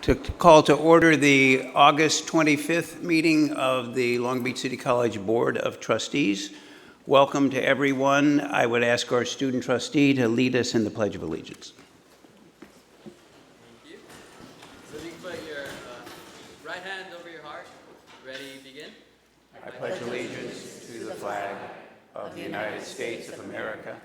To call to order the August 25th meeting of the Long Beach City College Board of Trustees. Welcome to everyone. I would ask our student trustee to lead us in the Pledge of Allegiance. Thank you. So you can put your right hand over your heart. Ready, begin. I pledge allegiance to the flag of the United States of America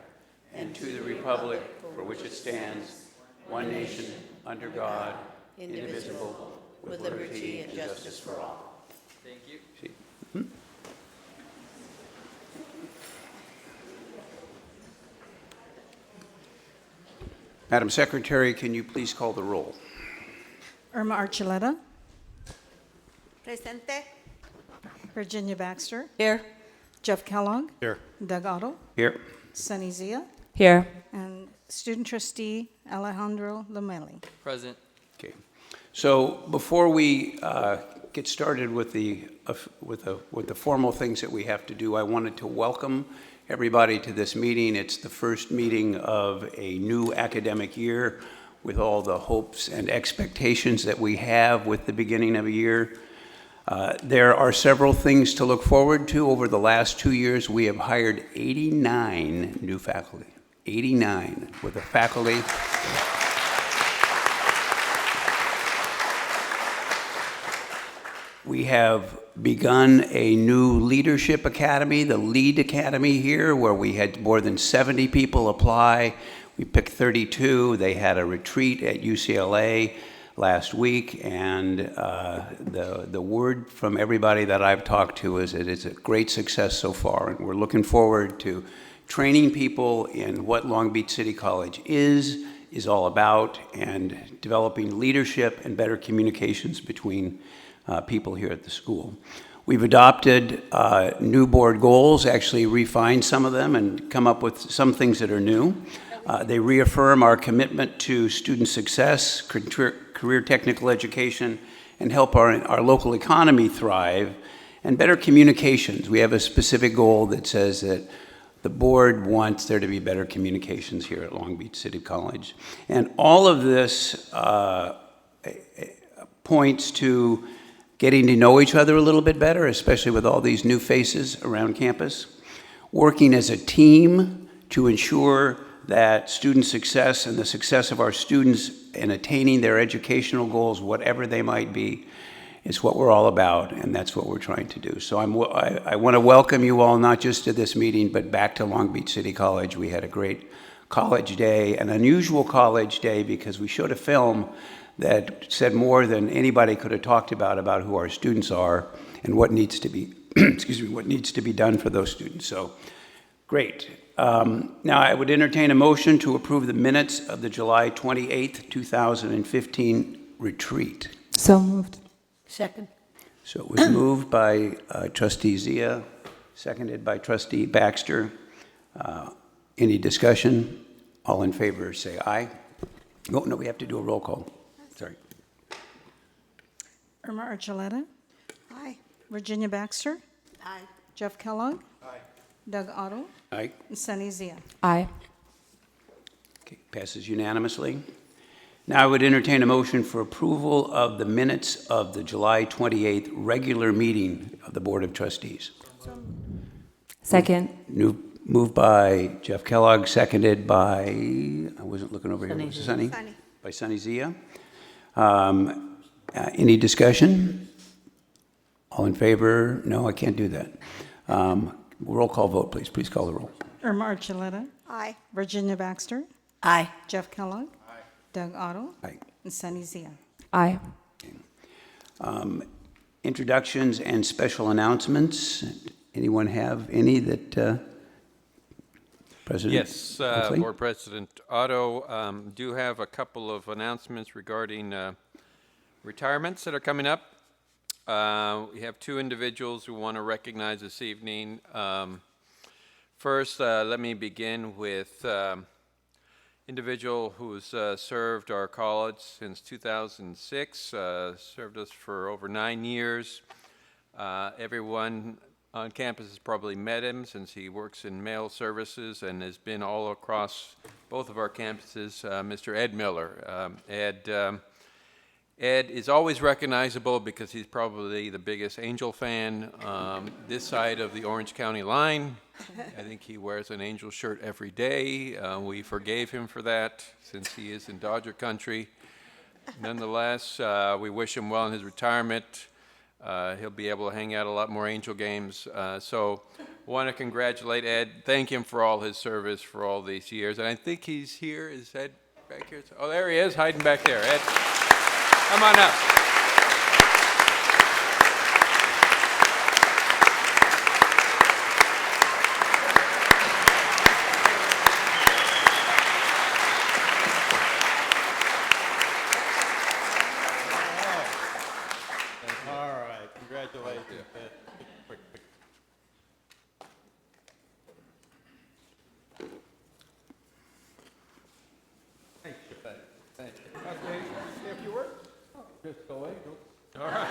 and to the republic for which it stands, one nation, under God, indivisible, with liberty and justice for all. Thank you. Madam Secretary, can you please call the roll? Irma Archuleta, Presente. Virginia Baxter, Here. Jeff Kellogg, Here. Doug Otto, Here. Sunny Zia, Here. and student trustee Alejandro Lomeli. Present. Okay. So before we get started with the formal things that we have to do, I wanted to welcome everybody to this meeting. It's the first meeting of a new academic year with all the hopes and expectations that we have with the beginning of a year. There are several things to look forward to. Over the last 2 years, we have hired 89 new faculty. 89 with the faculty. We have begun a new leadership academy, the LEAD Academy here, where we had more than 70 people apply. We picked 32. They had a retreat at UCLA last week, and the word from everybody that I've talked to is that it's a great success so far, and we're looking forward to training people in what Long Beach City College is all about, and developing leadership and better communications between people here at the school. We've adopted new board goals, actually refined some of them and come up with some things that are new. They reaffirm our commitment to student success, career technical education, and help our local economy thrive, and better communications. We have a specific goal that says that the board wants there to be better communications here at Long Beach City College. And all of this points to getting to know each other a little bit better, especially with all these new faces around campus, working as a team to ensure that student success and the success of our students in attaining their educational goals, whatever they might be, is what we're all about, and that's what we're trying to do. So I want to welcome you all, not just to this meeting, but back to Long Beach City College. We had a great college day, an unusual college day, because we showed a film that said more than anybody could have talked about who our students are and what needs to be, what needs to be done for those students. So, great. Now I would entertain a motion to approve the minutes of the July 28th, 2015 retreat. So moved. Second. So it was moved by Trustee Zia, seconded by Trustee Baxter. Any discussion? All in favor say aye. Oh, no, we have to do a roll call. Sorry. Irma Archuleta, Aye. Virginia Baxter, Aye. Jeff Kellogg, Doug Otto, Aye. and Sunny Zia. Aye. Okay, passes unanimously. Now I would entertain a motion for approval of the minutes of the July 28th regular meeting of the Board of Trustees. Second. Moved by Jeff Kellogg, seconded by, I wasn't looking over here, was it Sunny? Sunny. By Sunny Zia. Any discussion? All in favor? No, I can't do that. Roll call vote, please. Please call the roll. Irma Archuleta, Aye. Virginia Baxter, Aye. Jeff Kellogg, Doug Otto, Aye. and Sunny Zia. Aye. Introductions and special announcements. Anyone have any that President? Yes, Hopefully? Board President Otto, do have a couple of announcements regarding retirements that are coming up. We have two individuals we want to recognize this evening. First, let me begin with individual who's served our college since 2006, served us for over 9 years. Everyone on campus has probably met him since he works in mail services and has been all across both of our campuses, Mr. Ed Miller. Ed Ed is always recognizable because he's probably the biggest Angel fan this side of the Orange County line. I think he wears an Angel shirt every day. We forgave him for that since he is in Dodger country. Nonetheless, we wish him well in his retirement. He'll be able to hang out a lot more Angel games. So want to congratulate Ed, thank him for all his service for all these years. And I think he's here. Is Ed back here? Oh, there he is, hiding back there. Ed, come on up. All right, congratulations. Quick. Thank you. Thank you. Okay, say a few words? Just go away. All right.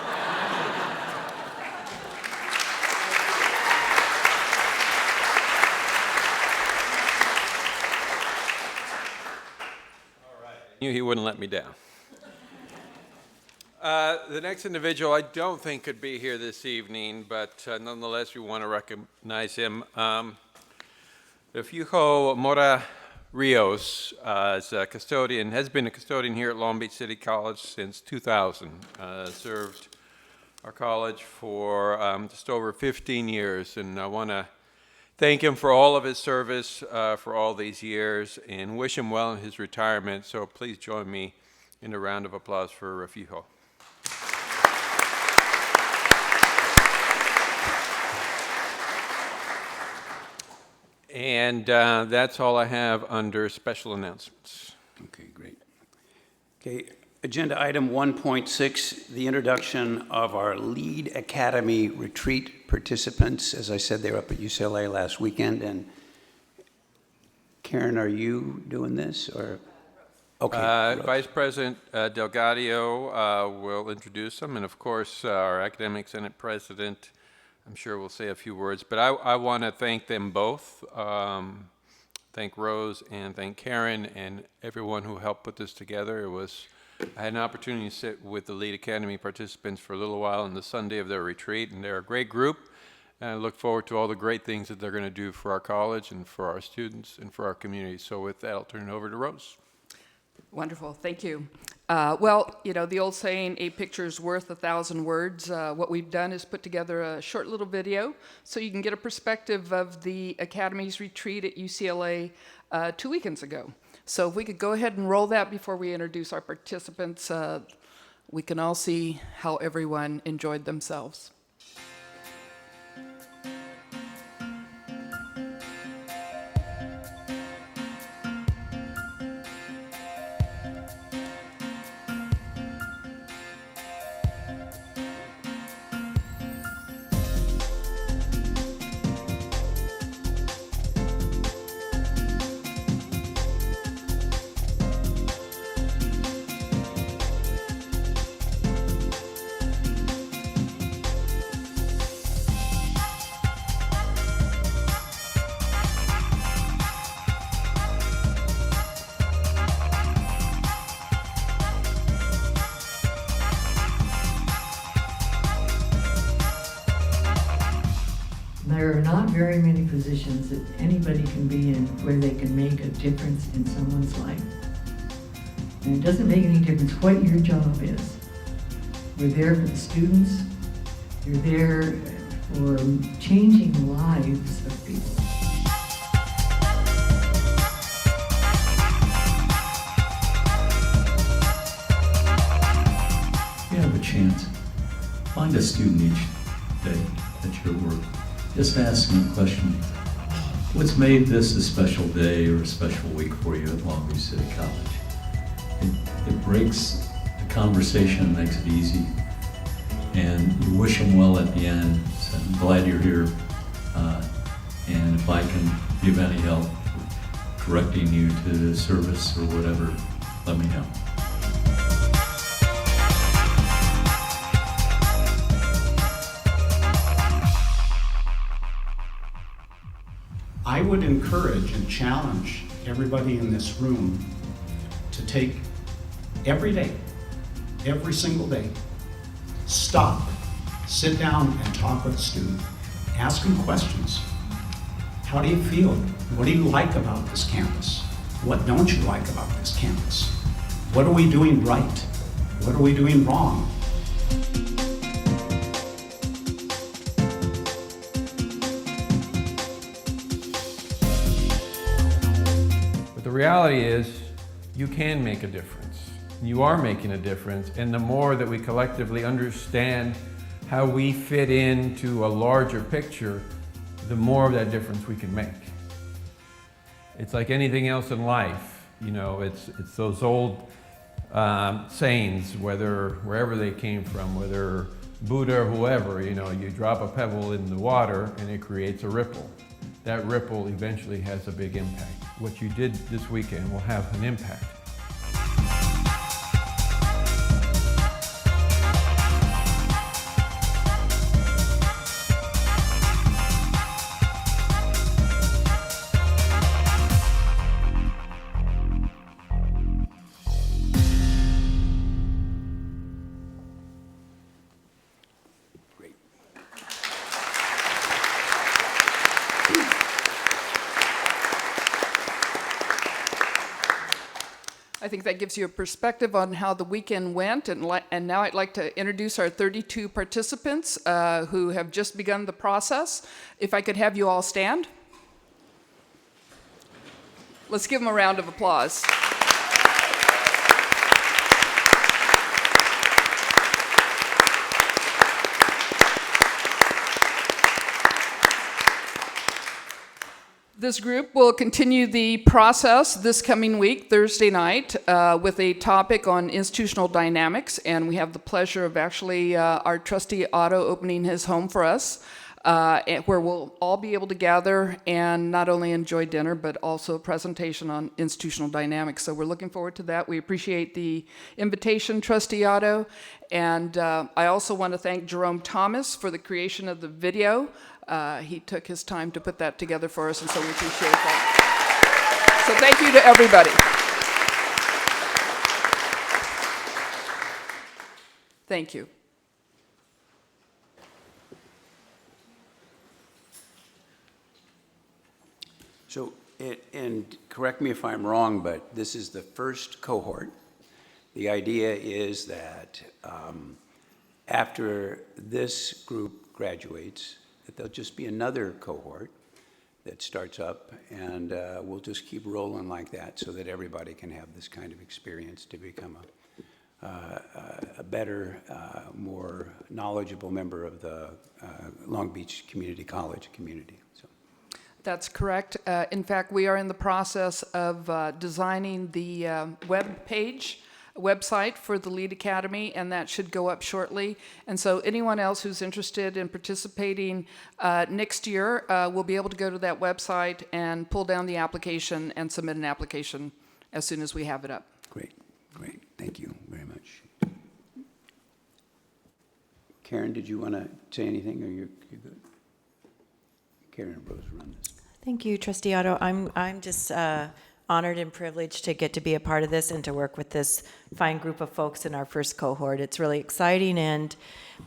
Knew he wouldn't let me down. The next individual I don't think could be here this evening, but nonetheless we want to recognize him. Refugio Mora Rios is a custodian, has been a custodian here at Long Beach City College since 2000. Served our college for just over 15 years, and I want to thank him for all of his service for all these years and wish him well in his retirement. So please join me in a round of applause for Refugio. And that's all I have under special announcements. Okay, great. Okay, agenda item 1.6, the introduction of our LEAD Academy retreat participants. As I said, they were up at UCLA last weekend. And Karen, are you doing this or? Okay. Rose. Vice President Delgadio will introduce them, and of course, our Academic Senate President, I'm sure will say a few words, but I want to thank them both, thank Rose and thank Karen and everyone who helped put this together. I had an opportunity to sit with the LEAD Academy participants for a little while on the Sunday of their retreat, and they're a great group, and I look forward to all the great things that they're going to do for our college and for our students and for our community. So with that, I'll turn it over to Rose. Wonderful, thank you. Well, you know, the old saying, a picture's worth 1,000 words. What we've done is put together a short little video so you can get a perspective of the Academy's retreat at UCLA 2 weekends ago. So if we could go ahead and roll that before we introduce our participants, we can all see how everyone enjoyed themselves. There are not very many positions that anybody can be in where they can make a difference in someone's life. And it doesn't make any difference what your job is. We're there for the students. You're there for changing the lives of people. If you have a chance, find a student each day at your work. Just ask them a question. What's made this a special day or a special week for you at Long Beach City College? It breaks the conversation, makes it easy, and you wish them well at the end. So I'm glad you're here, and if I can give any help directing you to service or whatever, let me know. I would encourage and challenge everybody in this room to take every day every single day. Stop, sit down and talk with a student. Ask them questions. How do you feel? What do you like about this campus? What don't you like about this campus? What are we doing right? What are we doing wrong? But the reality is, you can make a difference. You are making a difference, and the more that we collectively understand how we fit into a larger picture, the more of that difference we can make. It's like anything else in life, you know, it's those old sayings, wherever they came from, whether Buddha or whoever, you know, you drop a pebble in the water and it creates a ripple. That ripple eventually has a big impact. What you did this weekend will have an impact. Great. I think that gives you a perspective on how the weekend went, and now I'd like to introduce our 32 participants who have just begun the process. If I could have you all stand. Let's give them a round of applause. This group will continue the process this coming week, Thursday night, with a topic on institutional dynamics, and we have the pleasure of actually our trustee Otto opening his home for us, where we'll all be able to gather and not only enjoy dinner, but also a presentation on institutional dynamics. So we're looking forward to that. We appreciate the invitation, Trustee Otto, and I also want to thank Jerome Thomas for the creation of the video. He took his time to put that together for us, and so we appreciate that. So thank you to everybody. Thank you. So, and correct me if I'm wrong, but this is the first cohort. The idea is that after this group graduates, that there'll just be another cohort that starts up, and we'll just keep rolling like that so that everybody can have this kind of experience to become a better, more knowledgeable member of the Long Beach Community College community. So. That's correct. In fact, we are in the process of designing the website for the LEAD Academy, and that should go up shortly. And so anyone else who's interested in participating next year will be able to go to that website and pull down the application and submit an application as soon as we have it up. Great, great. Thank you very much. Karen, did you want to say anything, or you're good? Karen Rose, run this. Thank you, Trustee Otto. I'm just honored and privileged to get to be a part of this and to work with this fine group of folks in our first cohort. It's really exciting, and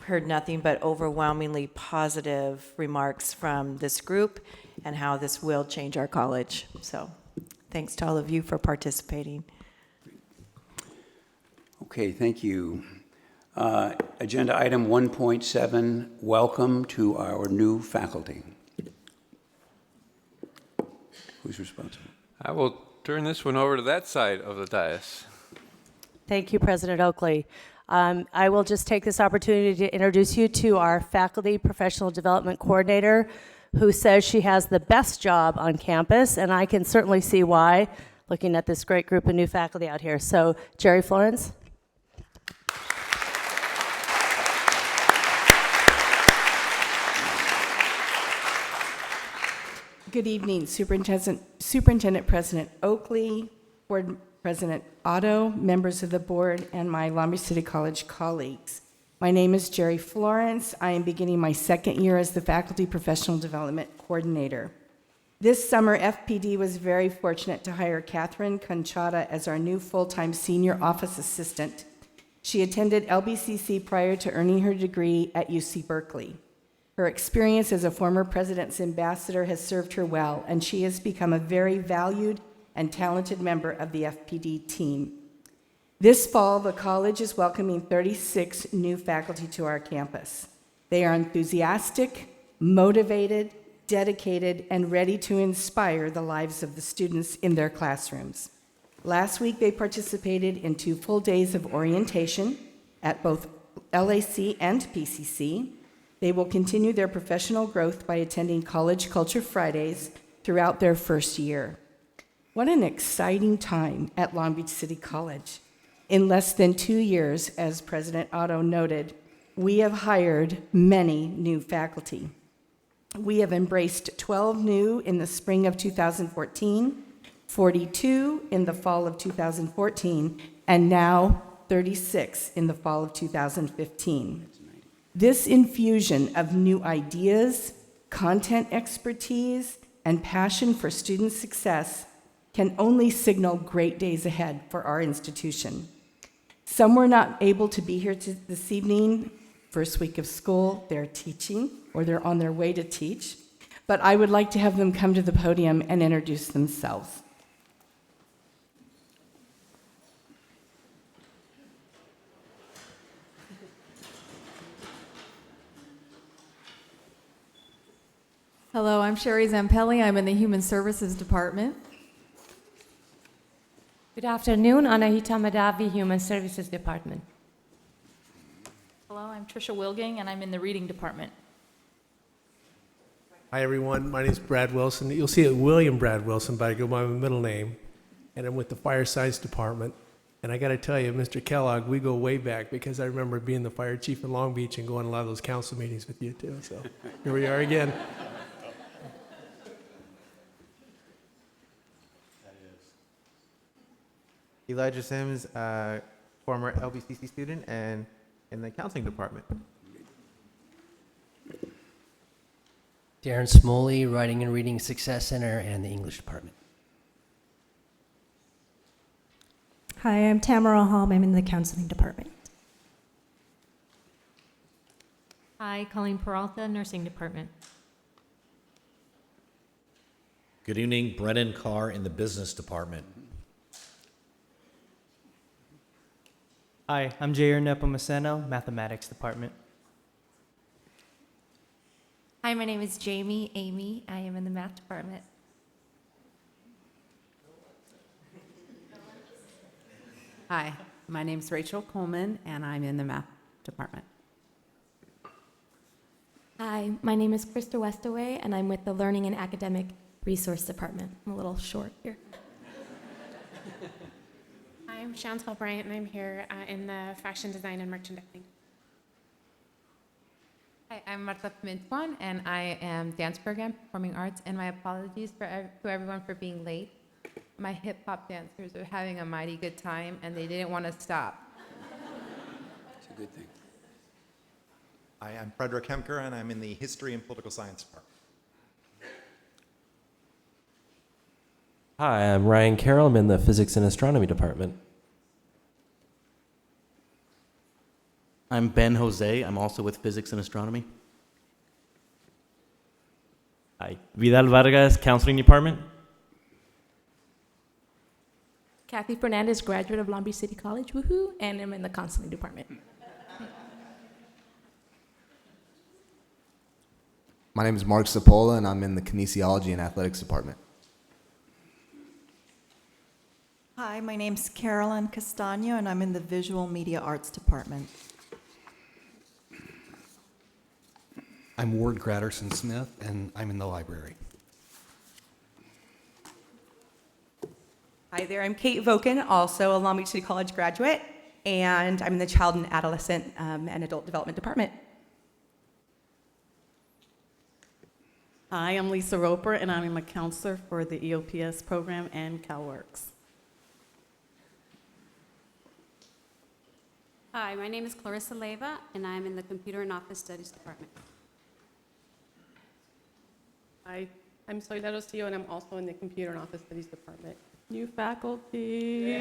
heard nothing but overwhelmingly positive remarks from this group and how this will change our college. So thanks to all of you for participating. Okay, thank you. Agenda item 1.7, welcome to our new faculty. Who's responsible? I will turn this one over to that side of the dais. Thank you, President Oakley. I will just take this opportunity to introduce you to our Faculty Professional Development Coordinator, who says she has the best job on campus, and I can certainly see why, looking at this great group of new faculty out here. So, Jerry Florence. Good evening, Superintendent President Oakley, Board President Otto, members of the board, and my Long Beach City College colleagues. My name is Jerry Florence. I am beginning my second year as the Faculty Professional Development Coordinator. This summer, FPD was very fortunate to hire Catherine Conchata as our new full-time Senior Office Assistant. She attended LBCC prior to earning her degree at UC Berkeley. Her experience as a former president's ambassador has served her well, and she has become a very valued and talented member of the FPD team. This fall, the college is welcoming 36 new faculty to our campus. They are enthusiastic, motivated, dedicated, and ready to inspire the lives of the students in their classrooms. Last week, they participated in 2 full days of orientation at both LAC and PCC. They will continue their professional growth by attending College Culture Fridays throughout their first year. What an exciting time at Long Beach City College. In less than 2 years, as President Otto noted, we have hired many new faculty. We have embraced 12 new in the spring of 2014, 42 in the fall of 2014, and now 36 in the fall of 2015. This infusion of new ideas, content expertise, and passion for student success can only signal great days ahead for our institution. Some were not able to be here this evening. First week of school, they're teaching, or they're on their way to teach, but I would like to have them come to the podium and introduce themselves. Hello, I'm Sherry Zampelli. I'm in the Human Services Department. Good afternoon, Anahita Madavi, Human Services Department. Hello, I'm Trisha Wilging, and I'm in the Reading Department. Hi, everyone. My name is Brad Wilson. You'll see it William Brad Wilson, but I go by my middle name. And I'm with the Fire Science Department. And I got to tell you, Mr. Kellogg, we go way back because I remember being the fire chief in Long Beach and going to a lot of those council meetings with you, too. So here we are again. Elijah Sims, former LBCC student and in the counseling department. Darren Smoley, Writing and Reading Success Center and the English department. Hi, I'm Tamara Halm. I'm in the counseling department. Hi, Colleen Peralta, nursing department. Good evening, Brennan Carr in the business department. Hi, I'm Jair Nepomuceno, Mathematics Department. Hi, my name is Jamie Amy. I am in the math department. Hi, my name's Rachel Coleman, and I'm in the math department. Hi, my name is Krista Westaway, and I'm with the Learning and Academic Resource Department. I'm a little short here. I'm Chantal Bryant, and I'm here in the fashion design and merchandising. Hi, I'm Marta Pimentuan, and I am dance program, performing arts, and my apologies to everyone for being late. My hip-hop dancers are having a mighty good time, and they didn't want to stop. It's a good thing. Hi, I'm Frederick Hemker, and I'm in the History and Political Science department. Hi, I'm Ryan Carroll. I'm in the Physics and Astronomy department. I'm Ben Jose. I'm also with Physics and Astronomy. Hi, Vidal Vargas, Counseling Department. Kathy Fernandez, graduate of Long Beach City College, woohoo, and I'm in the counseling department. My name is Mark Sapola, and I'm in the Kinesiology and Athletics department. Hi, my name's Carolyn Castano, and I'm in the Visual Media Arts department. I'm Ward Gratterson Smith, and I'm in the library. Hi there, I'm Kate Voken, also a Long Beach City College graduate, and I'm in the Child and Adolescent and Adult Development Department. Hi, I'm Lisa Roper, and I'm a counselor for the EOPS program and CalWorks. Hi, my name is Clarissa Leyva, and I'm in the Computer and Office Studies department. Hi, I'm Soledad Rostillo, and I'm also in the Computer and Office Studies department. New faculty.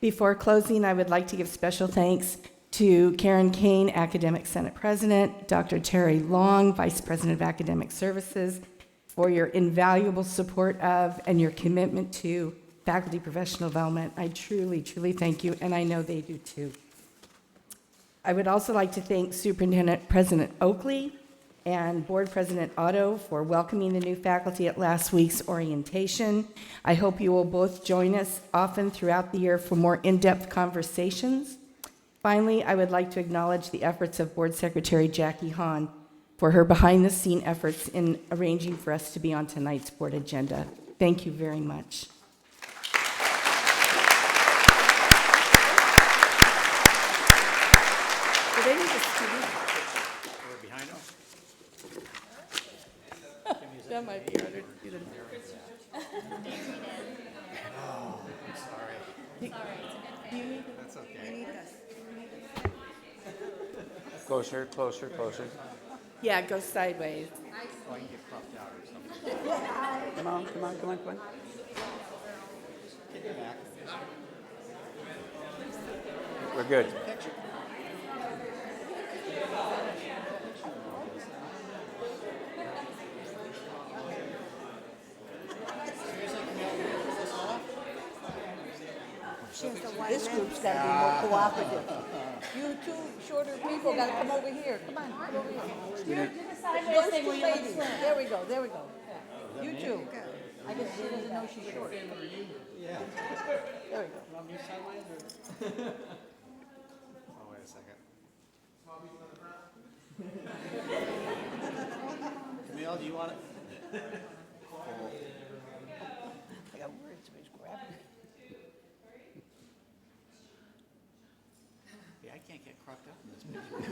Before closing, I would like to give special thanks to Karen Kane, Academic Senate President, Dr. Terry Long, Vice President of Academic Services, for your invaluable support of and your commitment to faculty professional development. I truly, truly thank you, and I know they do too. I would also like to thank Superintendent President Oakley and Board President Otto for welcoming the new faculty at last week's orientation. I hope you will both join us often throughout the year for more in-depth conversations. Finally, I would like to acknowledge the efforts of Board Secretary Jackie Hahn for her behind-the-scene efforts in arranging for us to be on tonight's board agenda. Thank you very much. That might be harder to do than. Oh, I'm sorry. That's okay. Closer, closer, closer. Yeah, go sideways. Oh, I can get cropped out or something. Come on, come on, come on, come on. Get back. We're good. This group's got to be more cooperative. You two shorter people got to come over here. Come on, come over here. Those two ladies. There we go, there we go. You two. I guess she doesn't know she's short. Yeah. There we go. Oh, wait a second. Camille, do you want it? I got words, but it's grabbing. Yeah, I can't get cropped up in this picture.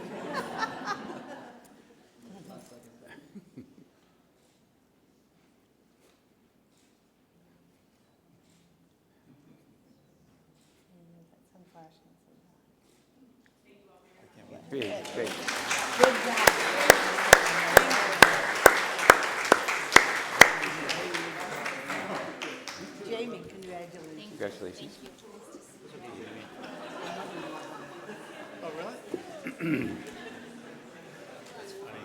Great, great. Good job. Jamie, congratulations. Congratulations. Oh, really? That's funny.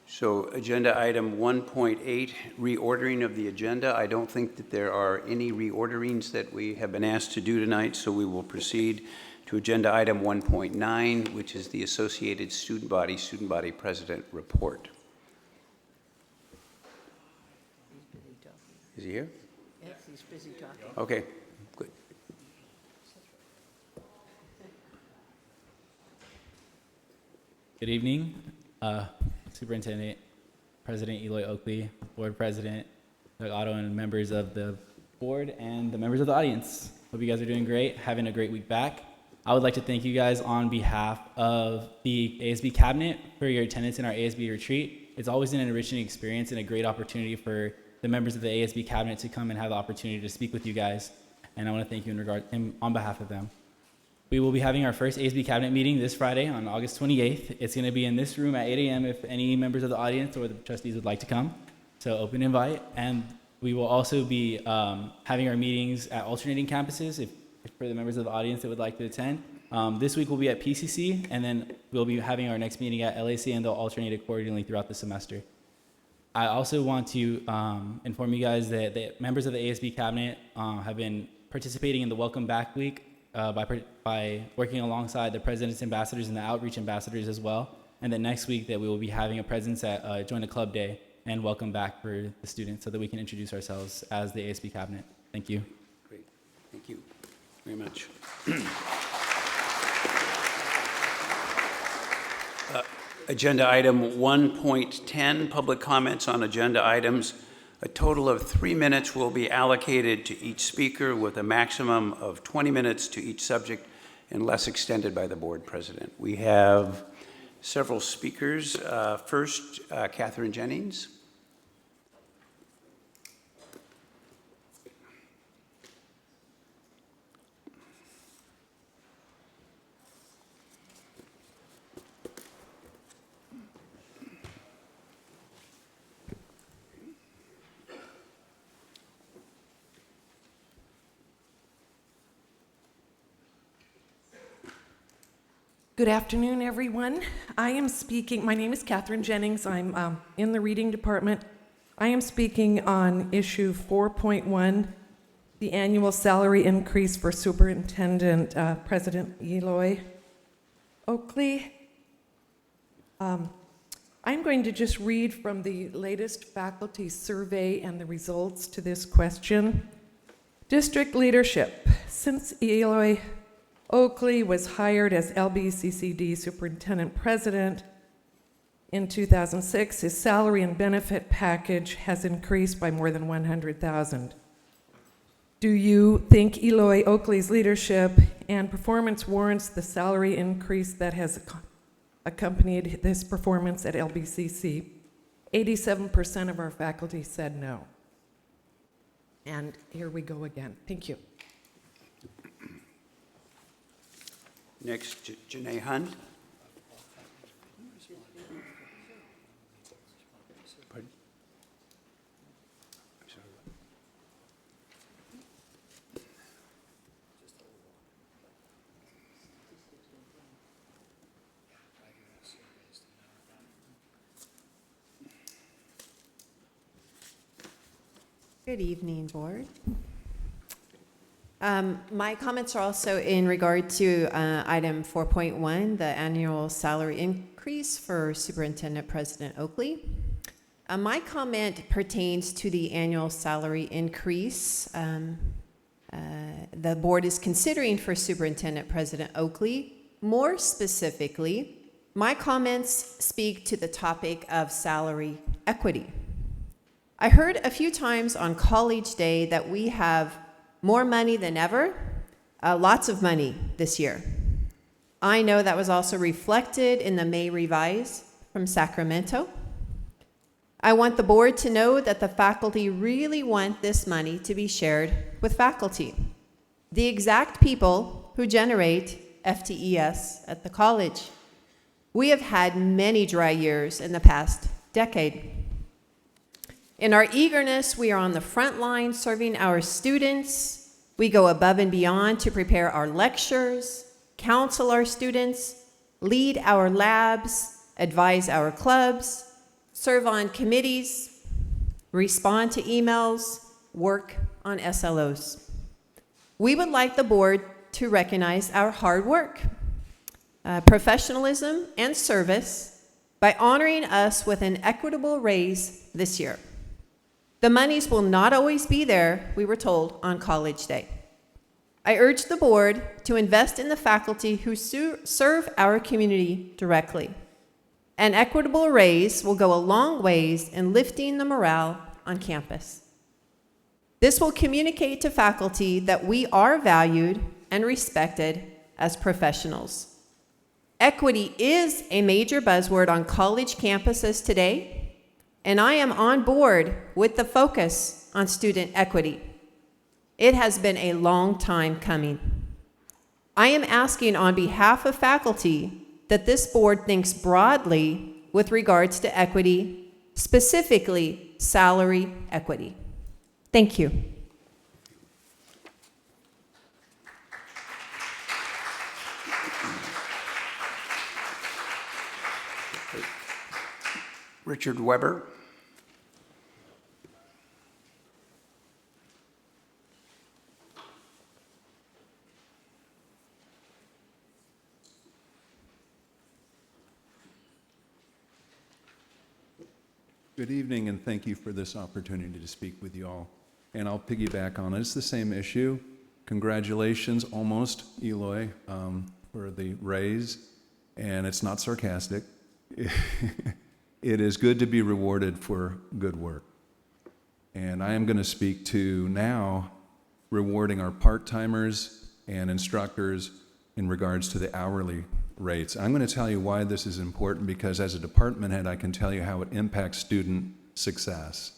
So agenda item 1.8, reordering of the agenda. I don't think that there are any reorderings that we have been asked to do tonight, so we will proceed to agenda item 1.9, which is the Associated Student Body President Report. Is he here? Yes, he's busy talking. Okay, good. Good evening, Superintendent, President Eloy Oakley, Board President Doug Otto, and members of the board and the members of the audience. Hope you guys are doing great, having a great week back. I would like to thank you guys on behalf of the ASB Cabinet for your attendance in our ASB retreat. It's always an enriching experience and a great opportunity for the members of the ASB Cabinet to come and have the opportunity to speak with you guys. And I want to thank you on behalf of them. We will be having our first ASB Cabinet meeting this Friday on August 28th. It's going to be in this room at 8 a.m. if any members of the audience or the trustees would like to come. So open invite. And we will also be having our meetings at alternating campuses if for the members of the audience that would like to attend. This week we'll be at PCC, and then we'll be having our next meeting at LAC, and they'll alternate accordingly throughout the semester. I also want to inform you guys that the members of the ASB Cabinet have been participating in the Welcome Back Week by working alongside the President's Ambassadors and the Outreach Ambassadors as well. And then next week that we will be having a presence at Join a Club Day and Welcome Back for the students so that we can introduce ourselves as the ASB Cabinet. Thank you. Great. Thank you very much. Agenda item 1.10, public comments on agenda items. A total of 3 minutes will be allocated to each speaker with a maximum of 20 minutes to each subject unless extended by the board president. We have several speakers. First, Catherine Jennings. Good afternoon, everyone. I am speaking, my name is Catherine Jennings. I'm in the reading department. I am speaking on issue 4.1, the annual salary increase for Superintendent President Eloy Oakley. I'm going to just read from the latest faculty survey and the results to this question. District leadership. Since Eloy Oakley was hired as LBCCD Superintendent President in 2006, his salary and benefit package has increased by more than $100,000. Do you think Eloy Oakley's leadership and performance warrants the salary increase that has accompanied this performance at LBCC? 87% of our faculty said no. And here we go again. Thank you. Next, Janae Hunt. Pardon? Good evening, Board. My comments are also in regard to item 4.1, the annual salary increase for Superintendent President Oakley. My comment pertains to the annual salary increase the board is considering for Superintendent President Oakley. More specifically, my comments speak to the topic of salary equity. I heard a few times on College Day that we have more money than ever, lots of money this year. I know that was also reflected in the May Revise from Sacramento. I want the board to know that the faculty really want this money to be shared with faculty, the exact people who generate FTES at the college. We have had many dry years in the past decade. In our eagerness, we are on the front line serving our students. We go above and beyond to prepare our lectures, counsel our students, lead our labs, advise our clubs, serve on committees, respond to emails, work on SLOs. We would like the board to recognize our hard work, professionalism, and service by honoring us with an equitable raise this year. The monies will not always be there, we were told, on College Day. I urge the board to invest in the faculty who serve our community directly. An equitable raise will go a long ways in lifting the morale on campus. This will communicate to faculty that we are valued and respected as professionals. Equity is a major buzzword on college campuses today, and I am on board with the focus on student equity. It has been a long time coming. I am asking on behalf of faculty that this board thinks broadly with regards to equity, specifically salary equity. Thank you. Richard Weber. Good evening, and thank you for this opportunity to speak with you all. And I'll piggyback on it. It's the same issue. Congratulations, almost, Eloy, for the raise. And it's not sarcastic. It is good to be rewarded for good work. And I am going to speak to now rewarding our part-timers and instructors in regards to the hourly rates. I'm going to tell you why this is important because as a department head, I can tell you how it impacts student success.